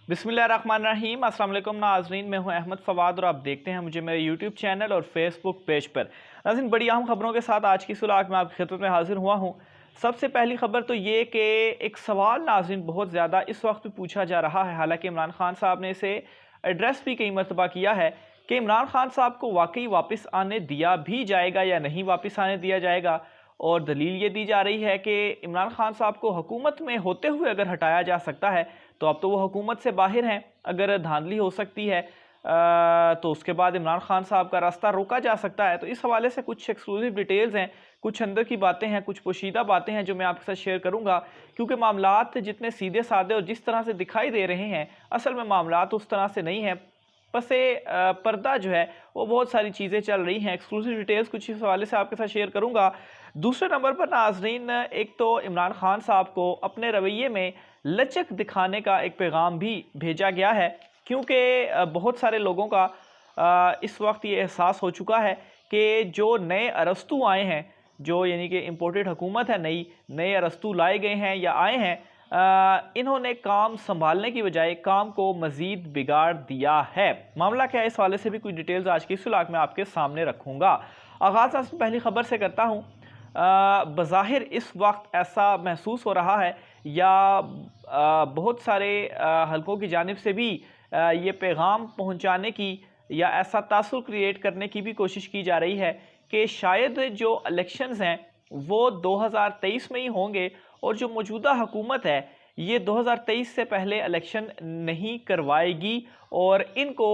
बिस्मिल्लाहिर्रहमानिर्रहीम। अस्सलाम वालेकुम नाज़रीन, मैं हूं अहमद फ़वाद और आप देखते हैं मुझे मेरे यूट्यूब चैनल और फेसबुक पेज पर। नाज़रीन, बड़ी अहम खबरों के साथ आज की सुलाह में आपकी खिदमत में हाजिर हुआ हूं। सबसे पहली खबर तो ये कि एक सवाल नाज़रीन बहुत ज़्यादा इस वक्त भी पूछा जा रहा है, हालांकि इमरान खान साहब ने इसे एड्रेस भी कई मरतबा किया है कि इमरान खान साहब को वाकई वापस आने दिया भी जाएगा या नहीं वापस आने दिया जाएगा। और दलील ये दी जा रही है कि इमरान खान साहब को हुकूमत में होते हुए अगर हटाया जा सकता है तो अब तो वो हुकूमत से बाहर हैं। अगर धांधली हो सकती है तो उसके बाद इमरान खान साहब का रास्ता रोका जा सकता है। तो इस हवाले से कुछ एक्सक्लूसिव डिटेल्स हैं, कुछ अंदर की बातें हैं, कुछ पोशीदा बातें हैं जो मैं आपके साथ शेयर करूंगा, क्योंकि मामलात जितने सीधे साधे और जिस तरह से दिखाई दे रहे हैं असल में मामलात उस तरह से नहीं हैं। पसे पर्दा जो है वो बहुत सारी चीज़ें चल रही हैं। एक्सक्लूसिव डिटेल्स कुछ इस हवाले से आपके साथ शेयर करूंगा। दूसरे नंबर पर नाजरीन, एक तो इमरान खान साहब को अपने रवैये में लचक दिखाने का एक पैगाम भी भेजा गया है, क्योंकि बहुत सारे लोगों का इस वक्त ये एहसास हो चुका है कि जो नए अरस्तू आए हैं, जो यानी कि इम्पोर्टेड हुकूमत है, नए अरस्तू लाए गए हैं या आए हैं, इन्होंने काम संभालने की बजाय काम को मज़ीद बिगाड़ दिया है। मामला क्या है, इस वाले से भी कुछ डिटेल्स आज की सुलाह में आपके सामने रखूँगा। आगाज़ मैं पहली खबर से करता हूँ। बज़ाहिर इस वक्त ऐसा महसूस हो रहा है या बहुत सारे हलकों की जानिब से भी ये पैगाम पहुंचाने की या ऐसा तासुर क्रिएट करने की भी कोशिश की जा रही है कि शायद जो इलेक्शंस हैं वो 2023 में ही होंगे और जो मौजूदा हुकूमत है ये 2023 से पहले इलेक्शन नहीं करवाएगी और इनको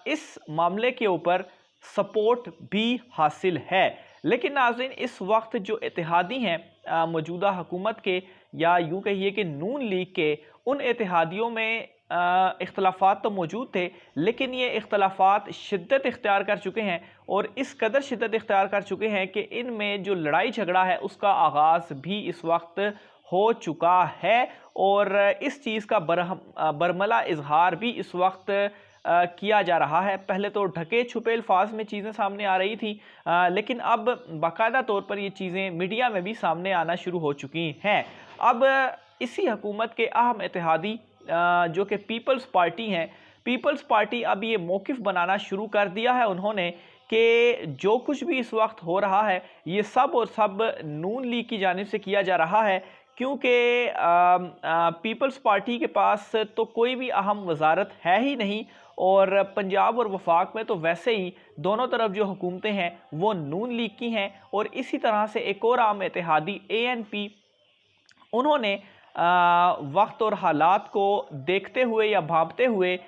इस मामले के ऊपर सपोर्ट भी हासिल है। लेकिन नाज़रीन, इस वक्त जो इत्तेहादी हैं मौजूदा हुकूमत के या यूँ कहिए कि नून लीग के, उन इत्तेहादियों में इख्तलाफात तो मौजूद थे, लेकिन ये इख्तलाफात शिद्दत इख्तियार कर चुके हैं और इस कदर शिद्दत इख्तियार कर चुके हैं कि इनमें जो लड़ाई झगड़ा है उसका आगाज़ भी इस वक्त हो चुका है और इस चीज़ का बरमला इजहार भी इस वक्त किया जा रहा है। पहले तो ढके छुपे अल्फाज में चीज़ें सामने आ रही थी, लेकिन अब बाकायदा तौर पर ये चीज़ें मीडिया में भी सामने आना शुरू हो चुकी हैं। अब इसी हुकूमत के अहम इत्तेहादी जो कि पीपल्स पार्टी हैं, पीपल्स पार्टी अब ये मौक़िफ़ बनाना शुरू कर दिया है उन्होंने कि जो कुछ भी इस वक्त हो रहा है ये सब और सब नून लीग की जानिब से किया जा रहा है, क्योंकि पीपल्स पार्टी के पास तो कोई भी अहम वजारत है ही नहीं और पंजाब और वफाक में तो वैसे ही दोनों तरफ जो हुकूमतें हैं वो नून लीग की हैं। और इसी तरह से एक और आम इत्तेहादी ANP, उन्होंने वक्त और हालात को देखते हुए या भांपते हुए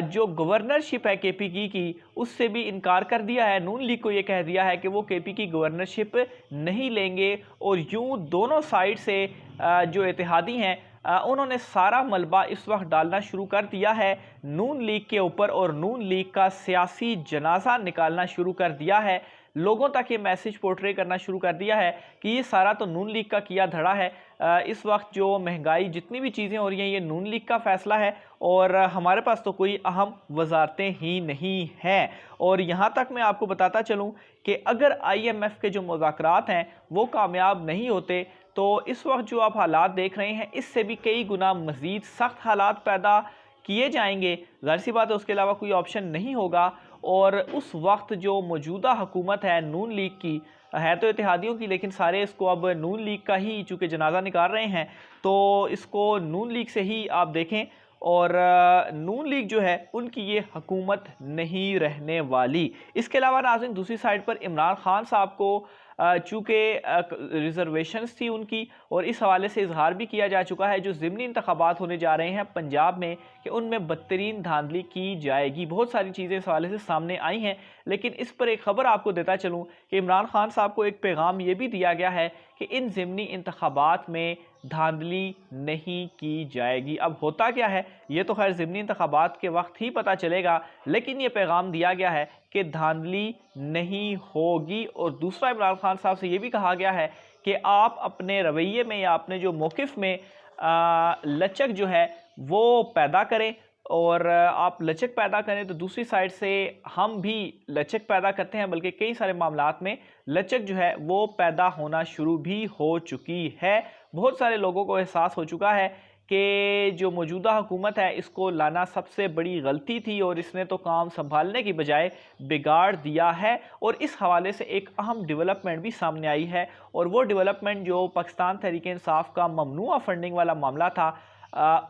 जो गवर्नरशिप है KP की उससे भी इनकार कर दिया है। नून लीग को ये कह दिया है कि वो KP की गवर्नरशिप नहीं लेंगे और यूं दोनों साइड से जो इत्तेहादी हैं उन्होंने सारा मलबा इस वक्त डालना शुरू कर दिया है नून लीग के ऊपर और नून लीग का सियासी जनाजा निकालना शुरू कर दिया है। लोगों तक ये मैसेज पोर्ट्रे करना शुरू कर दिया है कि ये सारा तो नून लीग का किया धड़ा है। इस वक्त जो महंगाई जितनी भी चीज़ें हो रही हैं ये नून लीग का फ़ैसला है और हमारे पास तो कोई अहम वजारतें ही नहीं हैं। और यहाँ तक मैं आपको बताता चलूँ कि अगर IMF के जो मुज़ाकरात हैं वो कामयाब नहीं होते तो इस वक्त जो आप हालात देख रहे हैं इससे भी कई गुना मज़ीद सख्त हालात पैदा किए जाएंगे। ज़ाहिर सी बात है उसके अलावा कोई ऑप्शन नहीं होगा। और उस वक्त जो मौजूदा हुकूमत है नून लीग की, है तो इत्तेहादियों की लेकिन सारे इसको अब नून लीग का ही चूँकि जनाजा निकाल रहे हैं तो इसको नून लीग से ही आप देखें। और नून लीग जो है उनकी ये हुकूमत नहीं रहने वाली। इसके अलावा नाज़रीन, दूसरी साइड पर इमरान खान साहब को चूँकि रिजर्वेशंस थी उनकी और इस हवाले से इजहार भी किया जा चुका है जो ज़िमनी इंतखाबात होने जा रहे हैं पंजाब में कि उनमें बदतरीन धांधली की जाएगी। बहुत सारी चीज़ें इस हवाले से सामने आई हैं, लेकिन इस पर एक ख़बर आपको देता चलूँ कि इमरान खान साहब को एक पैगाम ये भी दिया गया है कि इन ज़िमनी इंतखाबात में धांधली नहीं की जाएगी। अब होता क्या है ये तो खैर ज़िमनी इंतखाबात के वक्त ही पता चलेगा, लेकिन ये पैगाम दिया गया है कि धांधली नहीं होगी। और दूसरा, इमरान खान साहब से ये भी कहा गया है कि आप अपने रवैये में या अपने जो मौक़िफ़ में लचक जो है वो पैदा करें और आप लचक पैदा करें तो दूसरी साइड से हम भी लचक पैदा करते हैं, बल्कि कई सारे मामलात में लचक जो है वो पैदा होना शुरू भी हो चुकी है। बहुत सारे लोगों को एहसास हो चुका है कि जो मौजूदा हुकूमत है इसको लाना सबसे बड़ी गलती थी और इसने तो काम संभालने की बजाय बिगाड़ दिया है। और इस हवाले से एक अहम डेवलपमेंट भी सामने आई है, और वो डेवलपमेंट जो पाकिस्तान तहरीक-ए-इंसाफ का ममनुआ फंडिंग वाला मामला था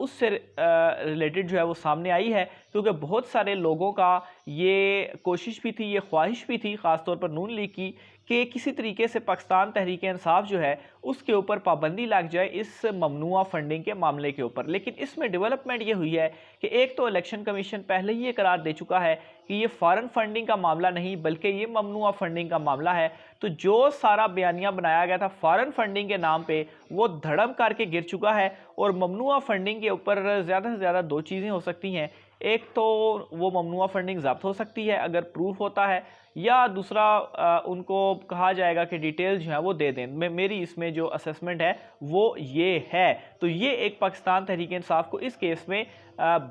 उससे रिलेटेड जो है वो सामने आई है। क्योंकि बहुत सारे लोगों का ये कोशिश भी थी, ये ख्वाहिश भी थी, ख़ासतौर पर नून लीग की, कि किसी तरीके से पाकिस्तान तहरीक-ए-इंसाफ जो है उसके ऊपर पाबंदी लग जाए इस ममनुआ फंडिंग के मामले के ऊपर। लेकिन इसमें डेवलपमेंट ये हुई है कि एक तो इलेक्शन कमीशन पहले ही ये करार दे चुका है कि ये फॉरेन फंडिंग का मामला नहीं बल्कि ये ममनुआ फंडिंग का मामला है। तो जो सारा बयानिया बनाया गया था फॉरेन फंडिंग के नाम पे वो धड़म करके गिर चुका है। और ममनुआ फंडिंग के ऊपर ज़्यादा से ज़्यादा दो चीज़ें हो सकती हैं। एक तो वो ममनुआ फंडिंग ज़ब्त हो सकती है अगर प्रूफ होता है, या दूसरा उनको कहा जाएगा कि डिटेल जो है वो दे दें। मेरी इसमें जो असेसमेंट है वो ये है। तो ये एक पाकिस्तान तहरीक-ए-इंसाफ को इस केस में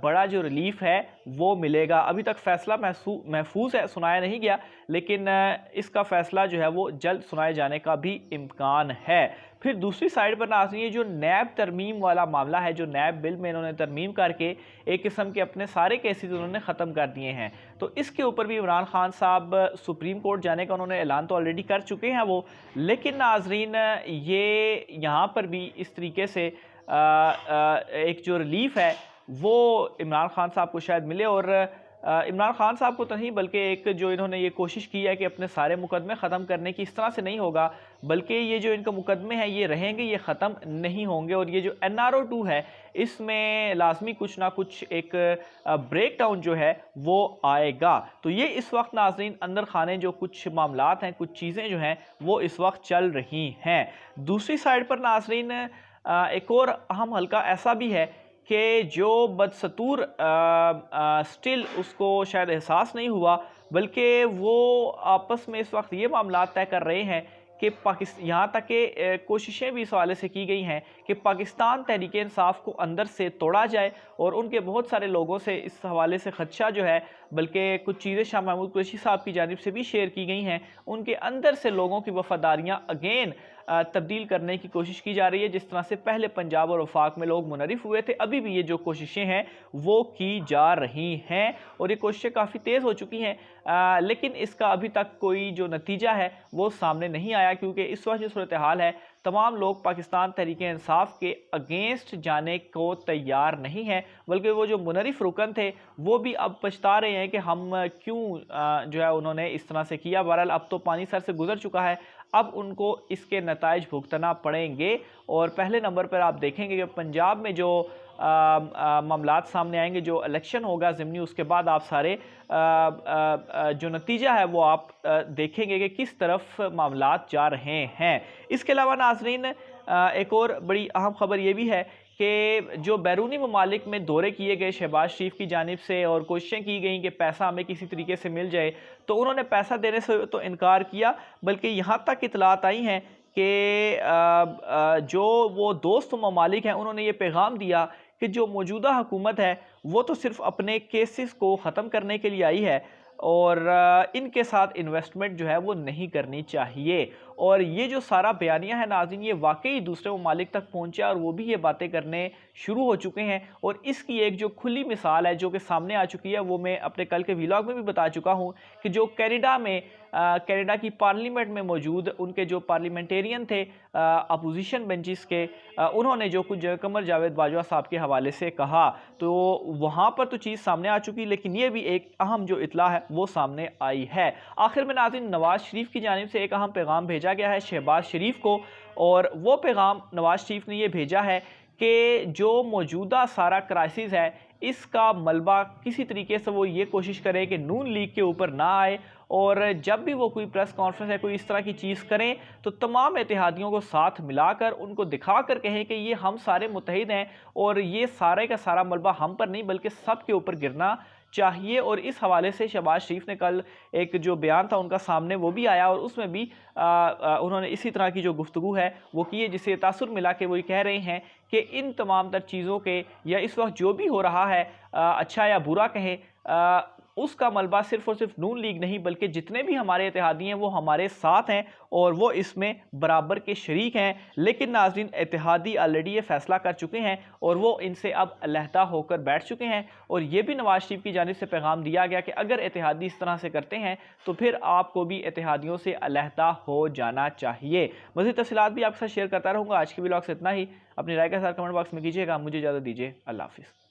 बड़ा जो रिलीफ है वो मिलेगा। अभी तक फ़ैसला महफूज है, सुनाया नहीं गया, लेकिन इसका फ़ैसला जो है वो जल्द सुनाए जाने का भी इम्कान है। फिर दूसरी साइड पर नाज़रीन ये जो नैब तरमीम वाला मामला है, जो नैब बिल में इन्होंने तरमीम करके एक किस्म के अपने सारे केसेस उन्होंने ख़त्म कर दिए हैं, तो इसके ऊपर भी इमरान खान साहब सुप्रीम कोर्ट जाने का उन्होंने ऐलान तो ऑलरेडी कर चुके हैं वो। लेकिन नाज़रीन ये यहाँ पर भी इस तरीके से एक जो रिलीफ है वो इमरान खान साहब को शायद मिले। और इमरान खान साहब को तो नहीं बल्कि एक जो इन्होंने ये कोशिश की है कि अपने सारे मुकदमे ख़त्म करने की, इस तरह से नहीं होगा, बल्कि ये जो इनका मुकदमे हैं ये रहेंगे, ये ख़त्म नहीं होंगे। और ये जो NRO 2 है इसमें लाजमी कुछ ना कुछ एक ब्रेक डाउन जो है वो आएगा। तो ये इस वक्त नाज़रीन अंदर खाने जो कुछ मामलात हैं, कुछ चीज़ें जो हैं वो इस वक्त चल रही हैं। दूसरी साइड पर नाज़रीन एक और अहम हल्का ऐसा भी है कि जो बदसतूर स्टिल उसको शायद एहसास नहीं हुआ, बल्कि वो आपस में इस वक्त ये मामला तय कर रहे हैं कि यहाँ तक कि कोशिशें भी इस हवाले से की गई हैं कि पाकिस्तान तहरीक-ए-इंसाफ को अंदर से तोड़ा जाए। और उनके बहुत सारे लोगों से इस हवाले से खदशा जो है, बल्कि कुछ चीज़ें शाह महमूद कुरैशी साहब की जानिब से भी शेयर की गई हैं, उनके अंदर से लोगों की वफ़ादारियाँ अगेन तब्दील करने की कोशिश की जा रही है। जिस तरह से पहले पंजाब और वफाक में लोग मुनरिफ हुए थे, अभी भी ये जो कोशिशें हैं वो की जा रही हैं और ये कोशिशें काफ़ी तेज़ हो चुकी हैं। लेकिन इसका अभी तक कोई जो नतीजा है वो सामने नहीं आया, क्योंकि इस वक्त जो सूरत हाल है तमाम लोग पाकिस्तान तहरीक-ए-इंसाफ के अगेंस्ट जाने को तैयार नहीं हैं, बल्कि वो जो मुनरिफ रुकन थे वो भी अब पछता रहे हैं कि हम क्यों जो है उन्होंने इस तरह से किया। बहरहाल अब तो पानी सर से गुजर चुका है, अब उनको इसके नताइज भुगतना पड़ेंगे। और पहले नंबर पर आप देखेंगे कि पंजाब में जो मामलात सामने आएंगे, जो इलेक्शन होगा ज़िमनी, उसके बाद आप सारे जो नतीजा है वो आप देखेंगे कि किस तरफ मामलात जा रहे हैं। इसके अलावा नाज़रीन एक और बड़ी अहम खबर ये भी है कि जो बैरूनी ममालिक में दौरे किए गए शहबाज शरीफ की जानिब से और कोशिशें की गई कि पैसा हमें किसी तरीके से मिल जाए, तो उन्होंने पैसा देने से तो इनकार किया, बल्कि यहाँ तक इतलात आई हैं कि जो वो दोस्त ममालिक हैं उन्होंने ये पैगाम दिया कि जो मौजूदा हुकूमत है वो तो सिर्फ अपने केसेस को ख़त्म करने के लिए आई है और इनके साथ इन्वेस्टमेंट जो है वो नहीं करनी चाहिए। और ये जो सारा बयानिया है नाज़रीन, ये वाकई दूसरे ममालिक तक पहुँचा और वो भी ये बातें करने शुरू हो चुके हैं। और इसकी एक जो खुली मिसाल है जो कि सामने आ चुकी है, वो मैं अपने कल के व्लॉग में भी बता चुका हूँ कि जो कनाडा में कनाडा की पार्लियामेंट में मौजूद उनके जो पार्लियामेंटेरियन थे अपोजिशन बेंचेस के, उन्होंने जो कुछ कमर जावेद बाजवा साहब के हवाले से कहा, तो वहाँ पर तो चीज़ सामने आ चुकी, लेकिन ये भी एक अहम जो इतला है वो सामने आई है। आखिर में नाज़रीन नवाज़ शरीफ की जानिब से एक अहम पैगाम भेजा गया है शहबाज शरीफ को, और वो पैगाम नवाज़ शरीफ ने ये भेजा है कि जो मौजूदा सारा क्राइसिस है इसका मलबा किसी तरीके से वो ये कोशिश करे कि नून लीग के ऊपर ना आए, और जब भी वो कोई प्रेस कॉन्फ्रेंस या कोई इस तरह की चीज़ करें तो तमाम इत्तेहादियों को साथ मिलाकर उनको दिखाकर कहें कि ये हम सारे मुत्तहिद हैं और ये सारे का सारा मलबा हम पर नहीं बल्कि सब के ऊपर गिरना चाहिए। और इस हवाले से शहबाज शरीफ ने कल एक जो बयान था उनका सामने वो भी आया और उसमें भी उन्होंने इसी तरह की जो गुफ्तगू है वो की है, जिससे तासुर मिला के वो कह रहे हैं कि इन तमाम तर चीज़ों के या इस वक्त जो भी हो रहा है अच्छा या बुरा कहें, उसका मलबा सिर्फ और सिर्फ नून लीग नहीं बल्कि जितने भी हमारे इत्तेहादी हैं वो हमारे साथ हैं और वो इसमें बराबर के शरीक हैं। लेकिन नाज़रीन, इत्तेहादी ऑलरेडी ये फैसला कर चुके हैं और वो इनसे अब अलहदा होकर बैठ चुके हैं। और ये भी नवाज शरीफ की जानिब से पैगाम दिया गया कि अगर इत्तेहादी इस तरह से करते हैं तो फिर आपको भी इत्तेहादियों से अलहदा हो जाना चाहिए। मज़ीद तफ़सीलात भी आपके साथ शेयर करता रहूँगा। आज के व्लॉग से इतना ही। अपनी राय के साथ कमेंट बॉक्स में कीजिएगा। मुझे इजाज़त दीजिए। अल्लाह हाफ़िज़।